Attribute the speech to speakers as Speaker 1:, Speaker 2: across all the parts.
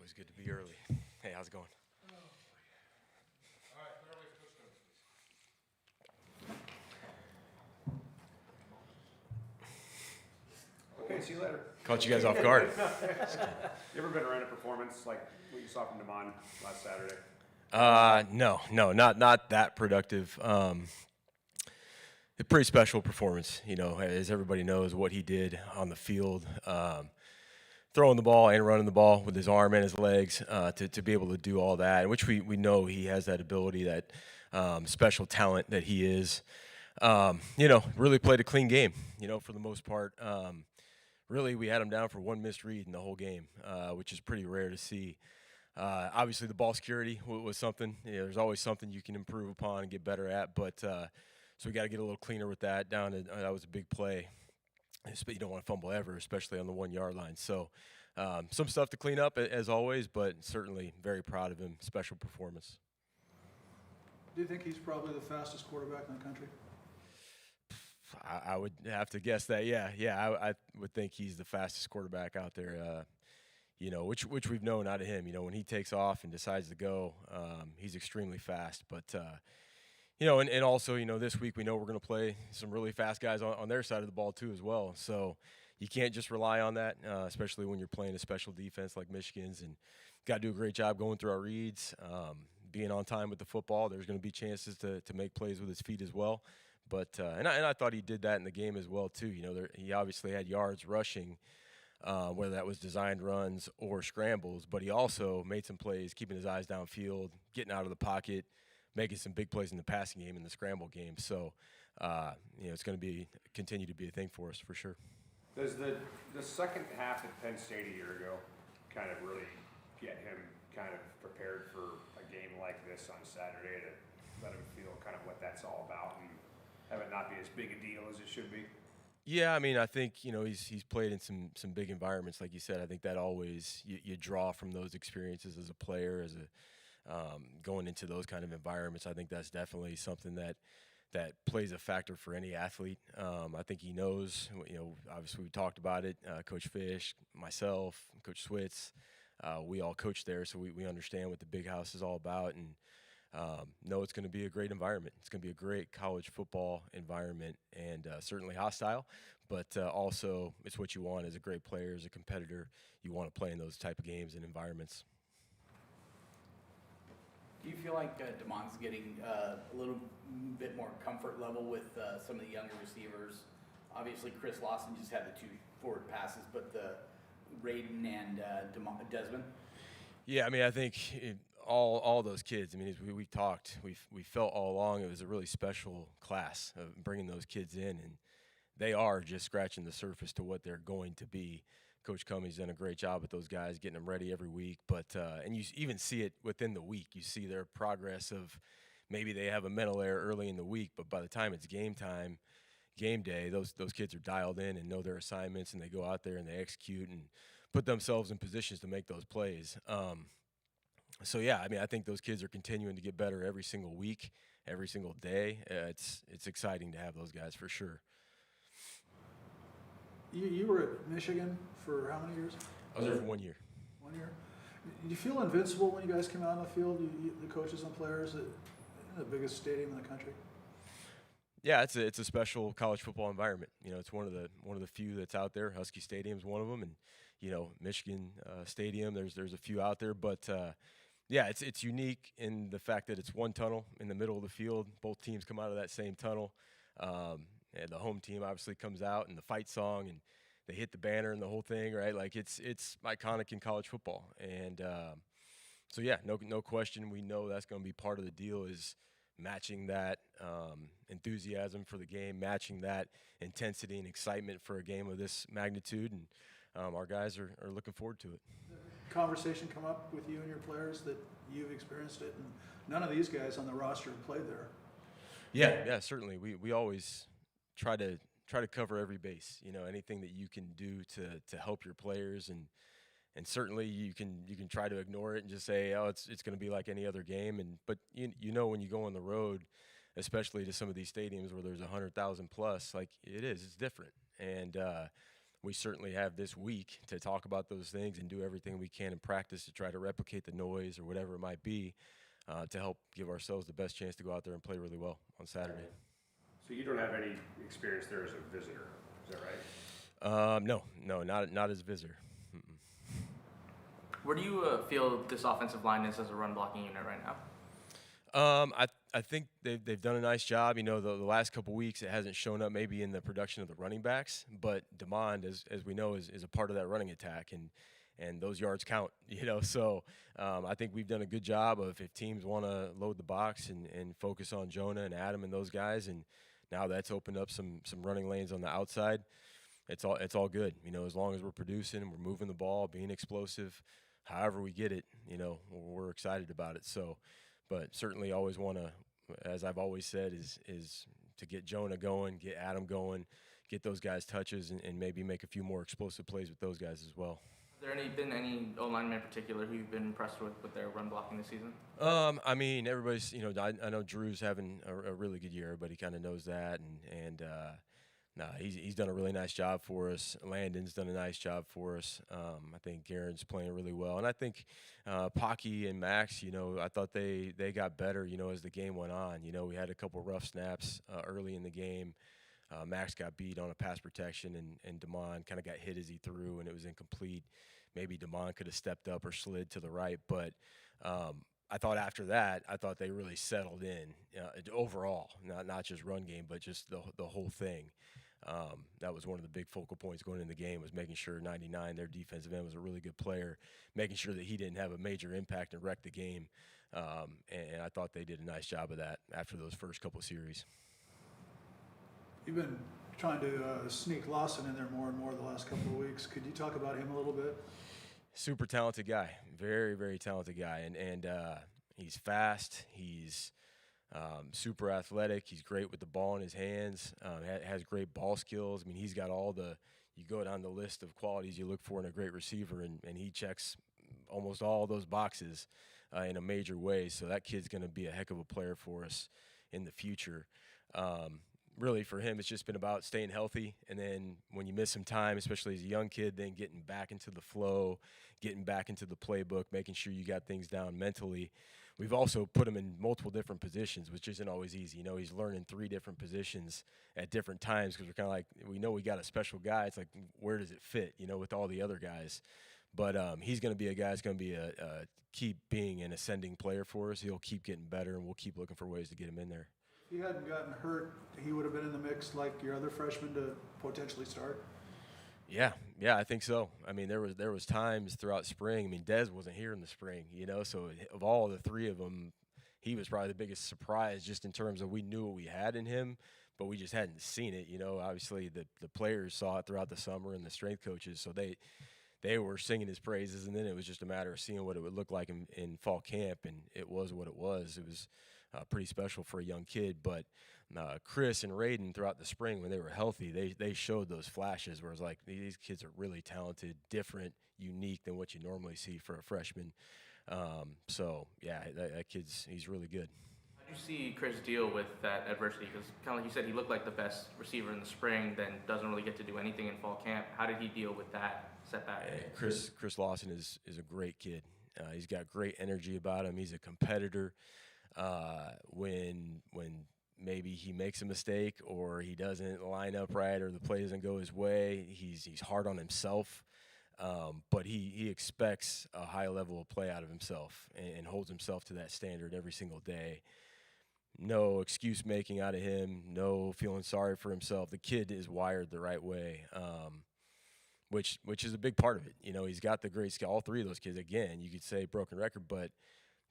Speaker 1: Always good to be early. Hey, how's it going?
Speaker 2: All right, fairways, push please. Okay, see you later.
Speaker 1: Caught you guys off guard.
Speaker 2: You ever been around a performance like what you saw from Damon last Saturday?
Speaker 1: No, not that productive. A pretty special performance, as everybody knows what he did on the field, throwing the ball and running the ball with his arm and his legs, to be able to do all that, which we know he has that ability, that special talent that he is. Really played a clean game, for the most part. Really, we had him down for one missed read in the whole game, which is pretty rare to see. Obviously, the ball security was something. There's always something you can improve upon and get better at, but so we got to get a little cleaner with that. That was a big play. But you don't want to fumble ever, especially on the 1 yard line. So some stuff to clean up as always, but certainly very proud of him. Special performance.
Speaker 3: Do you think he's probably the fastest quarterback in the country?
Speaker 1: I would have to guess that. Yeah. I would think he's the fastest quarterback out there. Which we've known out of him. When he takes off and decides to go, he's extremely fast. But and also, this week we know we're going to play some really fast guys on their side of the ball too as well. So you can't just rely on that, especially when you're playing a special defense like Michigan's, and got to do a great job going through our reads, being on time with the football. There's going to be chances to make plays with his feet as well. But and I thought he did that in the game as well too. He obviously had yards rushing, whether that was designed runs or scrambles, but he also made some plays, keeping his eyes downfield, getting out of the pocket, making some big plays in the passing game and the scramble game. So, it's going to continue to be a thing for us for sure.
Speaker 2: Does the second half at Penn State a year ago kind of really get him kind of prepared for a game like this on Saturday to let him feel kind of what that's all about and have it not be as big a deal as it should be?
Speaker 1: Yeah, I think he's played in some big environments, like you said. I think that always you draw from those experiences as a player, as a going into those kind of environments. I think that's definitely something that plays a factor for any athlete. I think he knows. Obviously we talked about it. Coach Fish, myself, Coach Switz, we all coach there, so we understand what the Big House is all about, and know it's going to be a great environment. It's going to be a great college football environment, and certainly hostile, but also it's what you want as a great player, as a competitor. You want to play in those type of games and environments.
Speaker 4: Do you feel like Damon's getting a little bit more comfort level with some of the younger receivers? Obviously, Chris Lawson just had the two forward passes, but Raiden and Desmond?
Speaker 1: Yeah, I think all those kids, as we talked, we felt all along it was a really special class of bringing those kids in, and they are just scratching the surface to what they're going to be. Coach Cummings done a great job with those guys, getting them ready every week. But and you even see it within the week. You see their progress of maybe they have a mental error early in the week, but by the time it's game time, game day, those kids are dialed in and know their assignments, and they go out there and they execute and put themselves in positions to make those plays. So yeah, I think those kids are continuing to get better every single week, every single day. It's exciting to have those guys for sure.
Speaker 3: You were at Michigan for how many years?
Speaker 1: I was there for 1 year.
Speaker 3: 1 year. Did you feel invincible when you guys came out on the field, the coaches and players, at the biggest stadium in the country?
Speaker 1: Yeah, it's a special college football environment. It's one of the few that's out there. Husky Stadium's one of them, and Michigan Stadium. There's a few out there, but yeah, it's unique in the fact that it's one tunnel in the middle of the field. Both teams come out of that same tunnel. And the home team obviously comes out, and the fight song, and they hit the banner and the whole thing, right? Like it's iconic in college football, and so yeah, no question. We know that's going to be part of the deal, is matching that enthusiasm for the game, matching that intensity and excitement for a game of this magnitude, and our guys are looking forward to it.
Speaker 3: Conversation come up with you and your players that you've experienced it, and none of these guys on the roster have played there.
Speaker 1: Yeah, certainly. We always try to cover every base. Anything that you can do to help your players, and certainly you can try to ignore it and just say, oh, it's going to be like any other game. But when you go on the road, especially to some of these stadiums where there's 100,000 plus, like it's different. And we certainly have this week to talk about those things and do everything we can in practice to try to replicate the noise or whatever it might be to help give ourselves the best chance to go out there and play really well on Saturday.
Speaker 2: So you don't have any experience there as a visitor, is that right?
Speaker 1: No, not as a visitor.
Speaker 5: Where do you feel this offensive line is as a run blocking unit right now?
Speaker 1: I think they've done a nice job. You know, the last couple weeks it hasn't shown up maybe in the production of the running backs, but Demond, as we know, is a part of that running attack, and those yards count. You know, so I think we've done a good job of if teams want to load the box and focus on Jonah and Adam and those guys, and now that's opened up some running lanes on the outside. It's all good. You know, as long as we're producing and we're moving the ball, being explosive, however we get it, you know, we're excited about it. So. But certainly always want to, as I've always said, is to get Jonah going, get Adam going, get those guys touches, and maybe make a few more explosive plays with those guys as well.
Speaker 5: Has there been any O-linemen in particular who you've been impressed with their run blocking this season?
Speaker 1: I mean, everybody's, you know, I know Drew's having a really good year. Everybody kind of knows that, and he's done a really nice job for us. Landon's done a nice job for us. I think Garen's playing really well. And I think Pocky and Max, you know, I thought they got better, you know, as the game went on. You know, we had a couple rough snaps early in the game. Max got beat on a pass protection, and Demond kind of got hit as he threw, and it was incomplete. Maybe Demond could have stepped up or slid to the right. But I thought after that, they really settled in overall, not just run game, but just the whole thing. That was one of the big focal points going in the game, was making sure 99, their defensive end, was a really good player, making sure that he didn't have a major impact and wreck the game. And I thought they did a nice job of that after those first couple of series.
Speaker 3: You've been trying to sneak Lawson in there more and more the last couple of weeks. Could you talk about him a little bit?
Speaker 1: Super talented guy, very, very talented guy. And he's fast. He's super athletic. He's great with the ball in his hands. Has great ball skills. I mean, he's got you go down the list of qualities you look for in a great receiver, and he checks almost all those boxes in a major way. So that kid's going to be a heck of a player for us in the future. Really, for him, it's just been about staying healthy. And then when you miss some time, especially as a young kid, then getting back into the flow, getting back into the playbook, making sure you got things down mentally. We've also put him in multiple different positions, which isn't always easy. You know, he's learning 3 different positions at different times because we're kind of like, we know we got a special guy. It's like, where does it fit, you know, with all the other guys? But he's going to be a guy that's going to be keep being an ascending player for us. He'll keep getting better, and we'll keep looking for ways to get him in there.
Speaker 3: If he hadn't gotten hurt, he would have been in the mix like your other freshmen to potentially start?
Speaker 1: Yeah, I think so. I mean, there was times throughout spring. I mean, Dez wasn't here in the spring, you know. So of all the 3 of them, he was probably the biggest surprise, just in terms of we knew what we had in him, but we just hadn't seen it. You know, obviously the players saw it throughout the summer, and the strength coaches, so they were singing his praises, and then it was just a matter of seeing what it would look like in fall camp, and it was what it was. It was pretty special for a young kid, but Chris and Raiden throughout the spring, when they were healthy, they showed those flashes where it's like, these kids are really talented, different, unique than what you normally see for a freshman. So yeah, that he's really good.
Speaker 5: How do you see Chris deal with that adversity? Because kind of like you said, he looked like the best receiver in the spring, then doesn't really get to do anything in fall camp. How did he deal with that setback?
Speaker 1: Chris Lawson is a great kid. He's got great energy about him. He's a competitor. When maybe he makes a mistake or he doesn't line up right or the play doesn't go his way, he's hard on himself, but he expects a high level of play out of himself and holds himself to that standard every single day. No excuse making out of him, no feeling sorry for himself. The kid is wired the right way, which is a big part of it. You know, he's got the great skill. All 3 of those kids, again, you could say broken record, but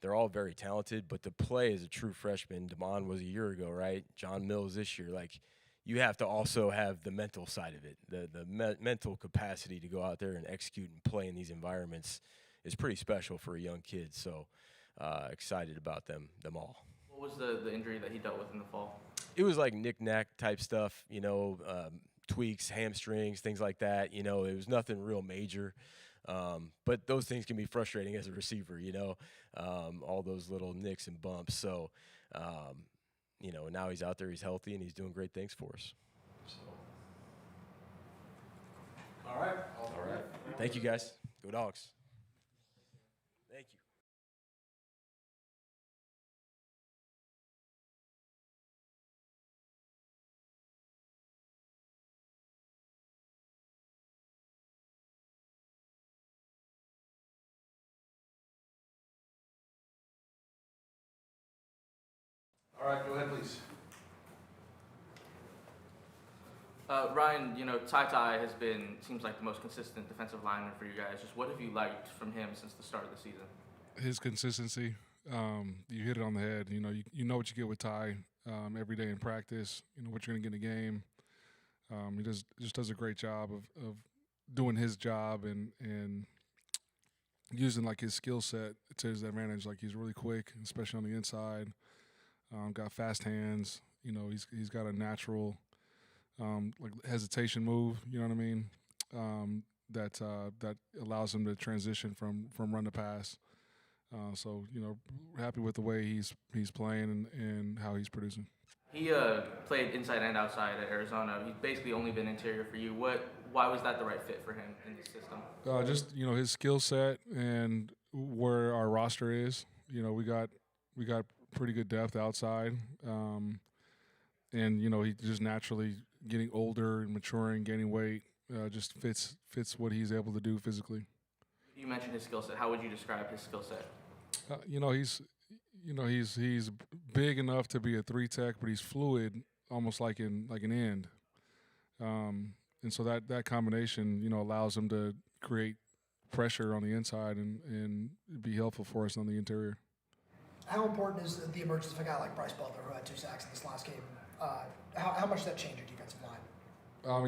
Speaker 1: they're all very talented. But to play as a true freshman, Demond was a year ago, right? John Mills this year. Like, you have to also have the mental side of it. The mental capacity to go out there and execute and play in these environments is pretty special for a young kid. So excited about them all.
Speaker 5: What was the injury that he dealt with in the fall?
Speaker 1: It was like knick-knack type stuff, you know, tweaks, hamstrings, things like that. You know, it was nothing real major. But those things can be frustrating as a receiver, you know, all those little nicks and bumps. So, you know, now he's out there, he's healthy, and he's doing great things for us. So. Thank you, guys. Go Dogs. Thank you.
Speaker 3: All right, go ahead, please.
Speaker 5: Ryan, Ty seems like the most consistent defensive lineman for you guys. Just what have you liked from him since the start of the season?
Speaker 6: His consistency. You hit it on the head. You know what you get with Ty every day in practice. You know what you're going to get in a game. He just does a great job of doing his job and using like his skill set to his advantage. Like he's really quick, especially on the inside. Got fast hands. He's got a natural like hesitation move. You know what I mean? That allows him to transition from run to pass. So happy with the way he's playing and how he's producing.
Speaker 5: He played inside and outside at Arizona. He's basically only been interior for you. Why was that the right fit for him in this system?
Speaker 6: Just his skill set and where our roster is. We got pretty good depth outside, and he just naturally getting older and maturing, gaining weight. Just fits what he's able to do physically.
Speaker 5: You mentioned his skill set. How would you describe his skill set?
Speaker 6: He's big enough to be a 3-tech, but he's fluid, almost like an end. And so that combination, allows him to create pressure on the inside and be helpful for us on the interior.
Speaker 7: How important is the emergence of a guy like Bryce Butler, who had 2 sacks in this last game? How much does that change your defensive line?
Speaker 6: I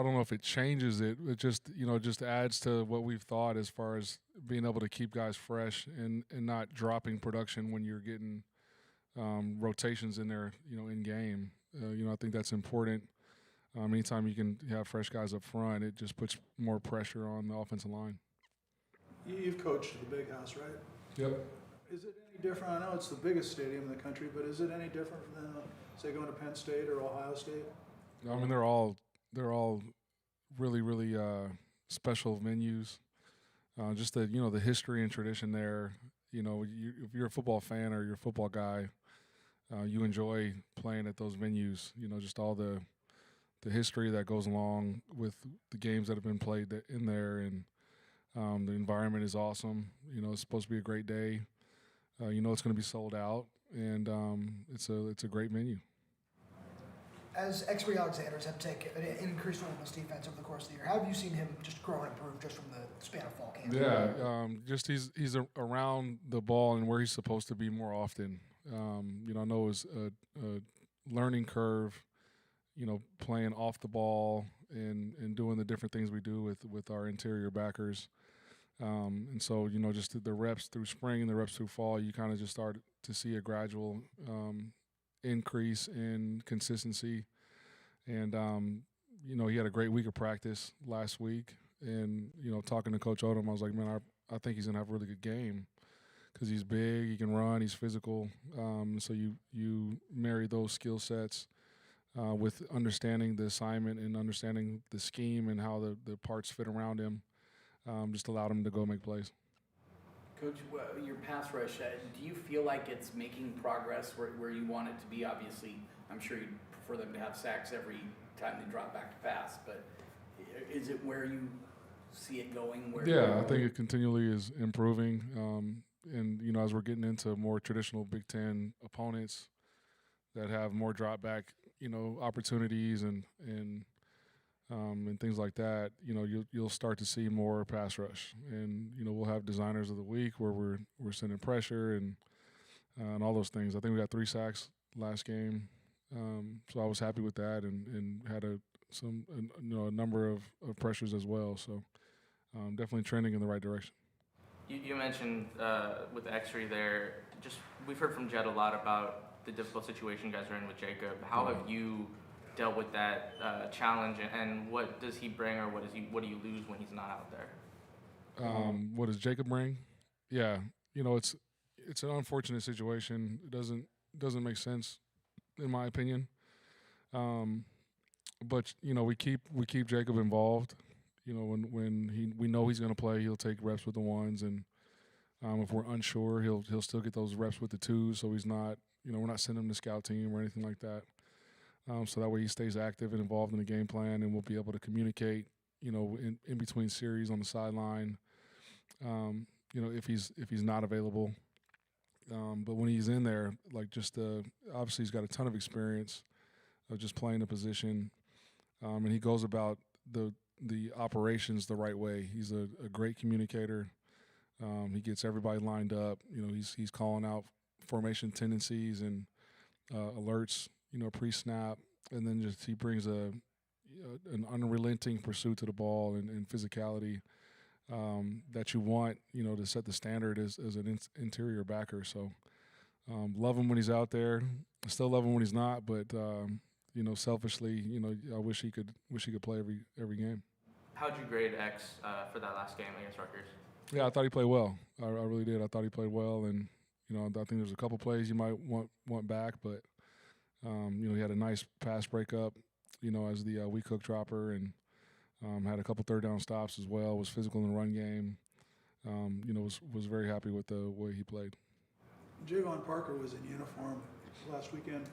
Speaker 6: don't know if it changes it. It just adds to what we've thought as far as being able to keep guys fresh and not dropping production when you're getting rotations in there, in game. I think that's important. Anytime you can have fresh guys up front, it just puts more pressure on the offensive line.
Speaker 3: You've coached at the Big House, right?
Speaker 6: Yep.
Speaker 3: Is it any different? I know it's the biggest stadium in the country, but is it any different than, say, going to Penn State or Ohio State?
Speaker 6: They're all really, really special venues. Just the history and tradition there. If you're a football fan or you're a football guy, you enjoy playing at those venues. Just all the history that goes along with the games that have been played in there, and the environment is awesome. It's supposed to be a great day. It's going to be sold out, and it's a great venue.
Speaker 7: As Uiagalelei have taken an increased role in this defense over the course of the year, how have you seen him just grow and improve just from the span of fall camp?
Speaker 6: Yeah, just he's around the ball and where he's supposed to be more often. I know it's a learning curve, playing off the ball and doing the different things we do with our interior backers. And so, just the reps through spring and the reps through fall, you kind of just start to see a gradual increase in consistency. And, he had a great week of practice last week. And, talking to Coach Odom, I was like, man, I think he's going to have a really good game because he's big, he can run, he's physical. So you marry those skill sets with understanding the assignment and understanding the scheme and how the parts fit around him, just allowed him to go make plays.
Speaker 4: Coach, your pass rush, do you feel like it's making progress where you want it to be? Obviously, I'm sure you'd prefer them to have sacks every time they drop back to pass, but is it where you see it going?
Speaker 6: Yeah, I think it continually is improving. And, as we're getting into more traditional Big Ten opponents that have more drop back, opportunities and things like that, you'll start to see more pass rush, and we'll have designers of the week where we're sending pressure and all those things. I think we got 3 sacks last game, so I was happy with that, and had a number of pressures as well. So definitely trending in the right direction.
Speaker 5: You mentioned with X-ray there. We've heard from Jed a lot about the difficult situation you guys are in with Jacob. How have you dealt with that challenge, and what does he bring, or what do you lose when he's not out there?
Speaker 6: What does Jacob bring? Yeah, it's an unfortunate situation. It doesn't make sense, in my opinion. But we keep Jacob involved. when we know he's going to play, he'll take reps with the ones, and if we're unsure, he'll still get those reps with the twos. So he's not, we're not sending him to scout team or anything like that. So that way he stays active and involved in the game plan, and we'll be able to communicate, in between series on the sideline. If he's not available. But when he's in there, like obviously he's got a ton of experience of just playing the position, and he goes about the operations the right way. He's a great communicator. He gets everybody lined up. He's calling out formation tendencies and alerts, pre-snap, and then he brings an unrelenting pursuit to the ball and physicality that you want, to set the standard as an interior backer. So love him when he's out there. I still love him when he's not, but selfishly, I wish he could play every game.
Speaker 5: How'd you grade X for that last game against Rutgers?
Speaker 6: Yeah, I thought he played well. I really did. I thought he played well, and I think there's a couple plays you might want back, but he had a nice pass breakup, as the weak hook dropper, and had a couple third down stops as well. Was physical in the run game. Was very happy with the way he played.
Speaker 3: Javon Parker was in uniform last weekend.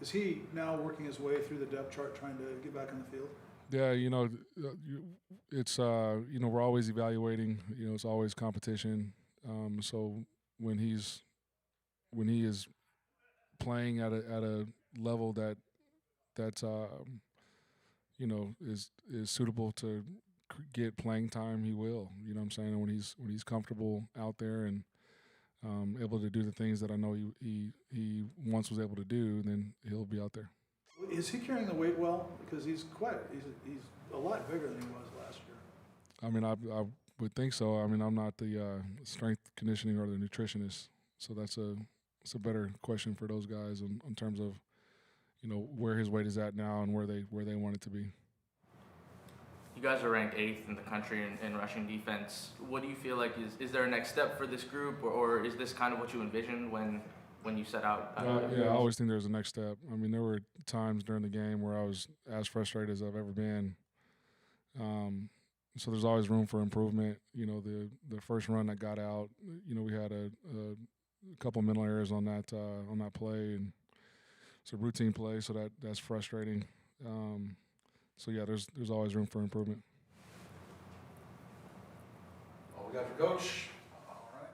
Speaker 3: Is he now working his way through the depth chart, trying to get back on the field?
Speaker 6: Yeah, it's we're always evaluating. It's always competition. So when he is playing at a level that's is suitable to get playing time, he will. You know what I'm saying? And when he's comfortable out there and able to do the things that I know he once was able to do, then he'll be out there.
Speaker 3: Is he carrying the weight well? Because he's a lot bigger than he was last year.
Speaker 6: I mean, I would think so. I mean, I'm not the strength conditioning or the nutritionist, so that's a better question for those guys in terms of where his weight is at now and where they want it to be.
Speaker 5: You guys are ranked 8th in the country in rushing defense. What do you feel like is there a next step for this group, or is this kind of what you envisioned when you set out?
Speaker 6: Yeah, I always think there's a next step. I mean, there were times during the game where I was as frustrated as I've ever been. So there's always room for improvement. The first run that got out, we had a couple mental errors on that play, and it's a routine play, so that's frustrating. So yeah, there's always room for improvement.
Speaker 3: All we got for Coach. All right.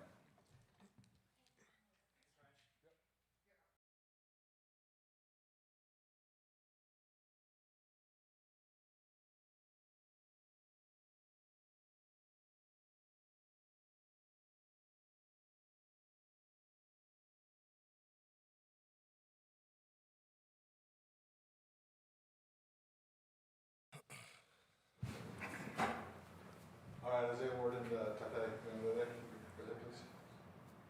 Speaker 3: All right, let's get word into Uiagalelei. Please.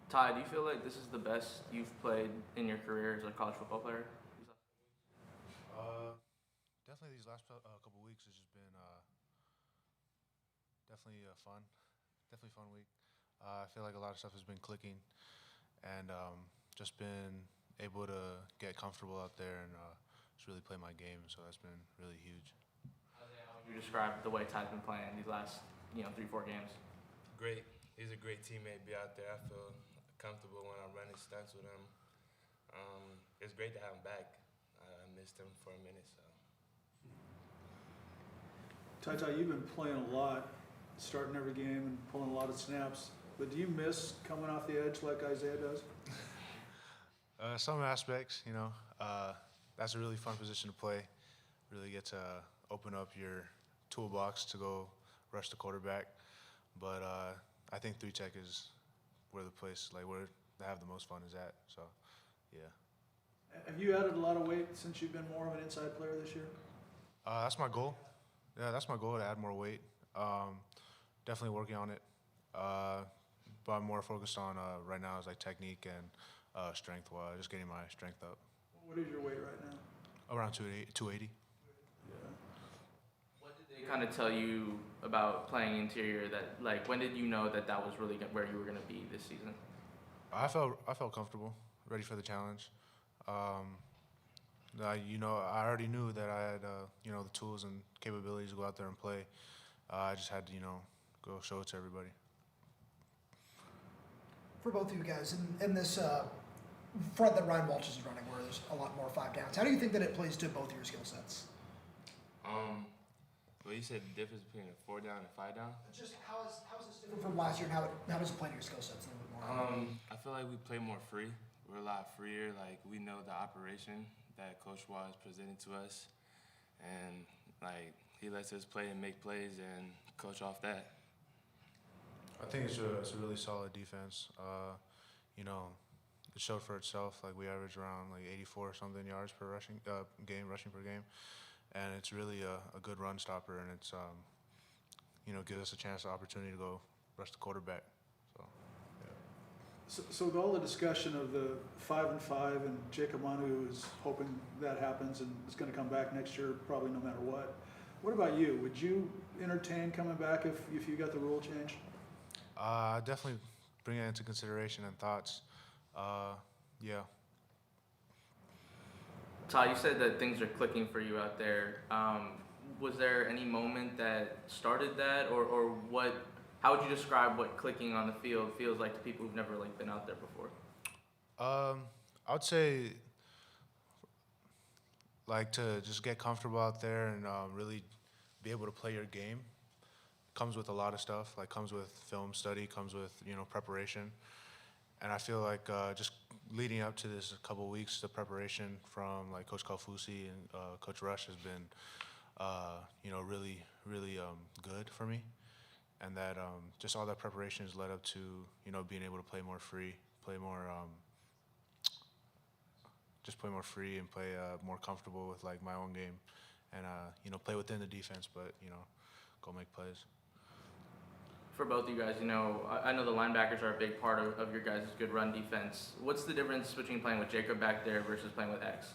Speaker 5: Ty, do you feel like this is the best you've played in your career as a college football player?
Speaker 8: Definitely these last couple weeks has just been definitely fun. Definitely fun week. I feel like a lot of stuff has been clicking, and just been able to get comfortable out there and just really play my game. So that's been really huge.
Speaker 5: How would you describe the way Ty's been playing these last 3-4 games?
Speaker 9: Great. He's a great teammate. Be out there. I feel comfortable when I'm running stunts with him. It's great to have him back. I missed him for a minute. So.
Speaker 3: Ty, you've been playing a lot, starting every game and pulling a lot of snaps. But do you miss coming off the edge like Isaiah does?
Speaker 8: Some aspects, that's a really fun position to play. Really get to open up your toolbox to go rush the quarterback. But I think 3-tech is where the place, where they have the most fun is at. So, yeah.
Speaker 3: Have you added a lot of weight since you've been more of an inside player this year?
Speaker 8: That's my goal. Yeah, that's my goal, to add more weight. Definitely working on it. But I'm more focused on right now is technique and strength, just getting my strength up.
Speaker 3: What is your weight right now?
Speaker 8: Around 280.
Speaker 5: What did they kind of tell you about playing interior that, when did you know that was really where you were going to be this season?
Speaker 8: I felt comfortable, ready for the challenge. I already knew that I had, the tools and capabilities to go out there and play. I just had to, go show it to everybody.
Speaker 7: For both of you guys, in this front that Ryan Walsh is running, where there's a lot more 5 downs, how do you think that it plays to both of your skill sets?
Speaker 9: Well, you said the difference between a 4 down and 5 down.
Speaker 7: Just how is this different from last year, and how does it play to your skill sets a little bit more?
Speaker 9: I feel like we play more free. We're a lot freer. Like, we know the operation that Coach Watt has presented to us, and like he lets us play and make plays and coach off that.
Speaker 8: I think it's a really solid defense. It showed for itself. Like, we average around like 84 something yards per rushing per game, and it's really a good run stopper, and it's gives us a chance, an opportunity to go rush the quarterback. So, yeah.
Speaker 3: So with all the discussion of the 5-5 and Jacob Manu is hoping that happens and is going to come back next year probably no matter what about you? Would you entertain coming back if you got the rule change?
Speaker 8: Definitely bring it into consideration and thoughts. Yeah.
Speaker 5: Todd, you said that things are clicking for you out there. Was there any moment that started that, or what? How would you describe what clicking on the field feels like to people who've never been out there before?
Speaker 8: I would say to just get comfortable out there and really be able to play your game. Comes with a lot of stuff. Comes with film study. Comes with preparation. And I feel like just leading up to this couple of weeks, the preparation from Coach Kalfusi and Coach Rush has been, really, really good for me. And that just all that preparation has led up to, being able to play more free, play more and play more comfortable with my own game, and play within the defense, but go make plays.
Speaker 5: For both of you guys, I know the linebackers are a big part of your guys' good run defense. What's the difference between playing with Jacob back there versus playing with X?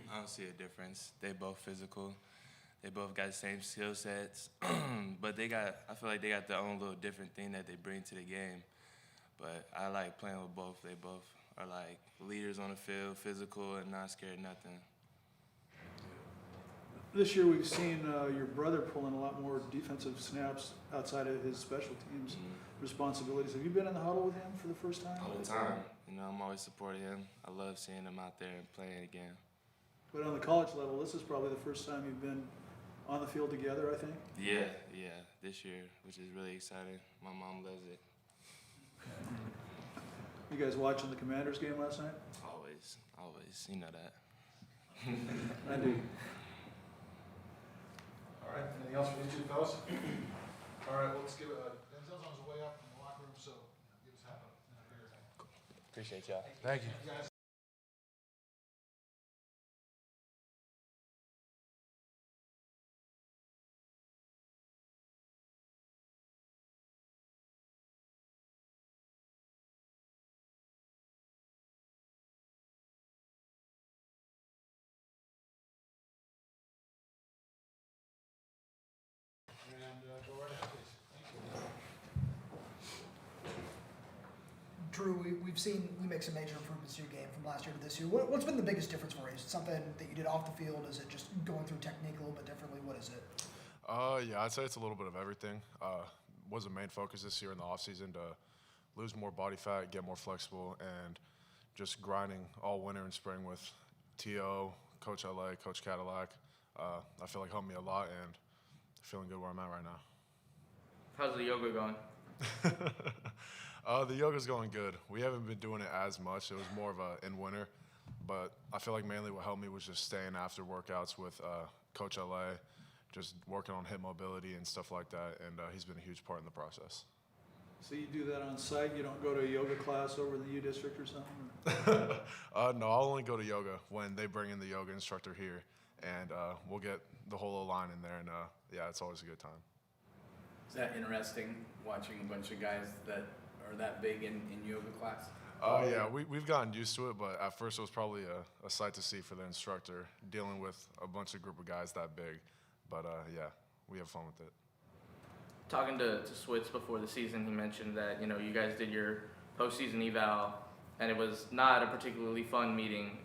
Speaker 9: I don't see a difference. They both physical. They both got the same skill sets, but I feel like they got their own little different thing that they bring to the game. But I like playing with both. They both are leaders on the field, physical and not scared of nothing.
Speaker 3: This year we've seen your brother pull in a lot more defensive snaps outside of his special teams responsibilities. Have you been in the huddle with him for the first time?
Speaker 9: All the time. I'm always supporting him. I love seeing him out there and playing again.
Speaker 3: But on the college level, this is probably the first time you've been on the field together, I think?
Speaker 9: Yeah, this year, which is really exciting. My mom loves it.
Speaker 3: You guys watching the Commanders game last night?
Speaker 9: Always. You know that.
Speaker 3: I do.
Speaker 10: All right, anything else for these two fellas? All right, well, let's give it, Denzel's on his way up from the locker room, so give us half a
Speaker 9: Appreciate y'all.
Speaker 8: Thank you.
Speaker 10: guys. Go right ahead, please. Thank you.
Speaker 7: Drew, we've seen you make some major improvements to your game from last year to this year. What's been the biggest difference for you? Is it something that you did off the field? Is it just going through technique a little bit differently? What is it?
Speaker 11: Yeah, I'd say it's a little bit of everything. Was the main focus this year in the offseason to lose more body fat, get more flexible, and just grinding all winter and spring with T.O., Coach LA, Coach Cadillac. I feel like helped me a lot, and feeling good where I'm at right now.
Speaker 5: How's the yoga going?
Speaker 11: The yoga's going good. We haven't been doing it as much. It was more of in winter, but I feel like mainly what helped me was just staying after workouts with Coach LA, just working on hip mobility and stuff like that, and he's been a huge part in the process.
Speaker 3: So you do that on site? You don't go to a yoga class over in the U District or something?
Speaker 11: No, I'll only go to yoga when they bring in the yoga instructor here, and we'll get the whole line in there, and yeah, it's always a good time.
Speaker 4: Is that interesting, watching a bunch of guys that are that big in yoga class?
Speaker 11: Yeah, we've gotten used to it, but at first it was probably a sight to see for the instructor, dealing with a bunch of group of guys that big. But yeah, we have fun with it.
Speaker 5: Talking to Switz before the season, he mentioned that you guys did your postseason eval, and it was not a particularly fun meeting.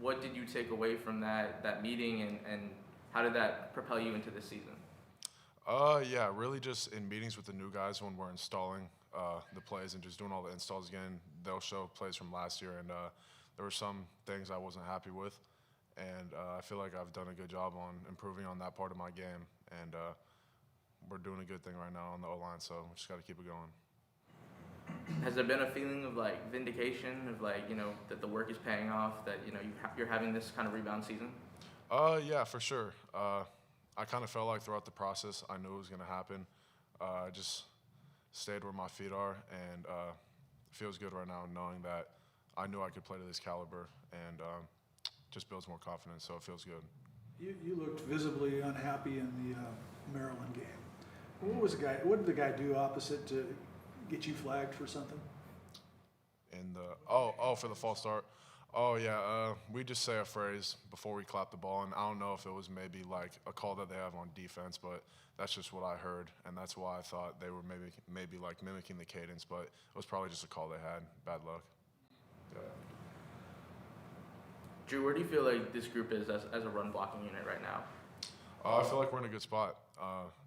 Speaker 5: What did you take away from that meeting, and how did that propel you into this season?
Speaker 11: Yeah, really just in meetings with the new guys when we're installing the plays and just doing all the installs again. They'll show plays from last year, and there were some things I wasn't happy with, and I feel like I've done a good job on improving on that part of my game, and we're doing a good thing right now on the O-line, so we just got to keep it going.
Speaker 5: Has there been a feeling of like vindication of like, you know, that the work is paying off, that, you know, you're having this kind of rebound season?
Speaker 11: Yeah, for sure. I kind of felt like throughout the process I knew it was going to happen. I just stayed where my feet are, and it feels good right now knowing that I knew I could play to this caliber, and just builds more confidence, so it feels good.
Speaker 3: You looked visibly unhappy in the Maryland game. What did the guy do opposite to get you flagged for something?
Speaker 11: For the false start. Oh yeah, we just say a phrase before we clap the ball, and I don't know if it was maybe like a call that they have on defense, but that's just what I heard, and that's why I thought they were maybe like mimicking the cadence, but it was probably just a call they had. Bad luck. Yeah.
Speaker 5: Drew, where do you feel like this group is as a run blocking unit right now?
Speaker 11: I feel like we're in a good spot.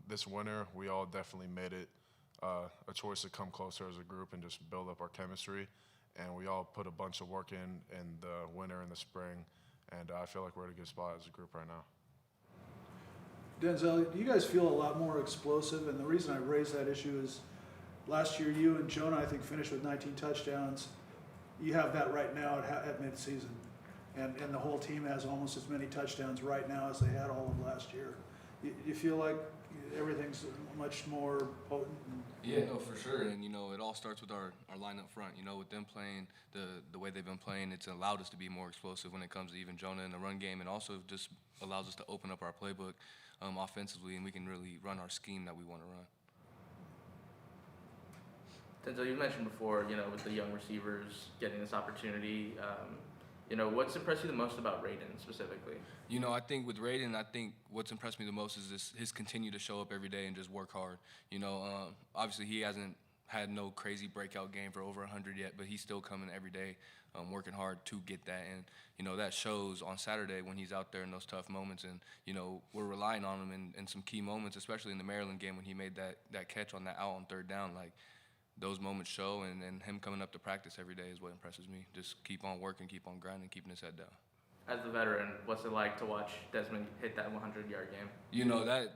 Speaker 11: This winter, we all definitely made it a choice to come closer as a group and just build up our chemistry. And we all put a bunch of work in the winter and the spring. And I feel like we're in a good spot as a group right now.
Speaker 3: Denzel, you guys feel a lot more explosive, and the reason I raise that issue is last year you and Jonah, I think, finished with 19 touchdowns. You have that right now at midseason. And the whole team has almost as many touchdowns right now as they had all of last year. You feel like everything's much more potent?
Speaker 12: Yeah, no, for sure. And, you know, it all starts with our line up front. You know, with them playing the way they've been playing, it's allowed us to be more explosive when it comes to even Jonah in the run game, and also just allows us to open up our playbook offensively, and we can really run our scheme that we want to run.
Speaker 5: Denzel, you mentioned before, you know, with the young receivers getting this opportunity, you know, what's impressed you the most about Raiden specifically?
Speaker 12: You know, I think with Raiden, I think what's impressed me the most is his continue to show up every day and just work hard. You know, obviously he hasn't had no crazy breakout game for over 100 yet, but he's still coming every day, working hard to get that. And, you know, that shows on Saturday when he's out there in those tough moments. And, you know, we're relying on him in some key moments, especially in the Maryland game when he made that catch on that out on third down. Like, those moments show, and him coming up to practice every day is what impresses me. Just keep on working, keep on grinding, keeping his head down.
Speaker 5: As a veteran, what's it like to watch Desmond hit that 100-yard game?
Speaker 12: You know,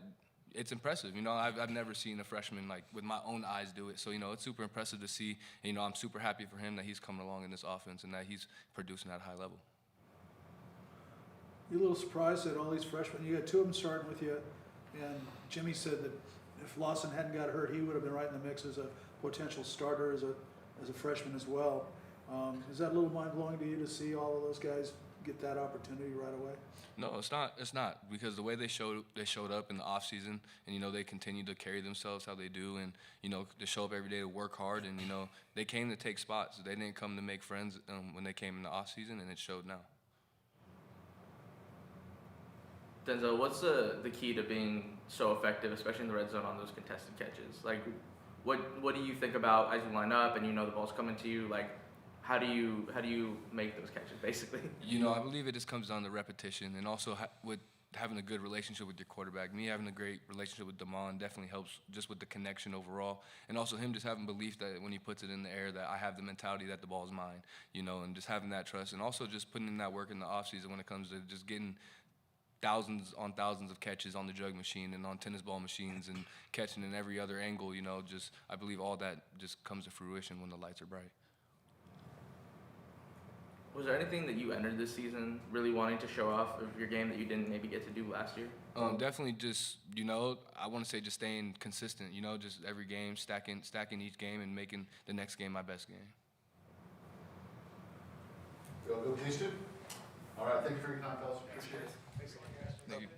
Speaker 12: it's impressive. You know, I've never seen a freshman, like, with my own eyes do it. So, you know, it's super impressive to see. You know, I'm super happy for him that he's coming along in this offense and that he's producing at a high level.
Speaker 3: You a little surprised that all these freshmen, you got two of them starting with you, and Jimmie said that if Lawson hadn't got hurt, he would have been right in the mix as a potential starter as a freshman as well. Is that a little mind-blowing to you to see all of those guys get that opportunity right away?
Speaker 12: No, it's not. It's not, because the way they showed up in the off season, and, you know, they continue to carry themselves how they do, and, you know, they show up every day to work hard, and, you know, they came to take spots. They didn't come to make friends when they came in the off season, and it showed now.
Speaker 5: Denzel, what's the key to being so effective, especially in the red zone on those contested catches? Like, what do you think about as you line up and you know the ball's coming to you? Like, how do you make those catches, basically?
Speaker 12: You know, I believe it just comes down to repetition, and also with having a good relationship with your quarterback. Me having a great relationship with Damon definitely helps just with the connection overall, and also him just having belief that when he puts it in the air that I have the mentality that the ball is mine, you know, and just having that trust, and also just putting in that work in the offseason when it comes to just getting thousands on thousands of catches on the jug machine and on tennis ball machines and catching in every other angle, you know, just I believe all that just comes to fruition when the lights are bright.
Speaker 5: Was there anything that you entered this season really wanting to show off of your game that you didn't maybe get to do last year?
Speaker 12: Definitely just, you know, I want to say just staying consistent, you know, just every game, stacking each game and making the next game my best game.
Speaker 10: Feel good, please do. All right, thank you for your time, fellas. Appreciate it.
Speaker 3: Thanks a lot, guys.
Speaker 12: Thank you.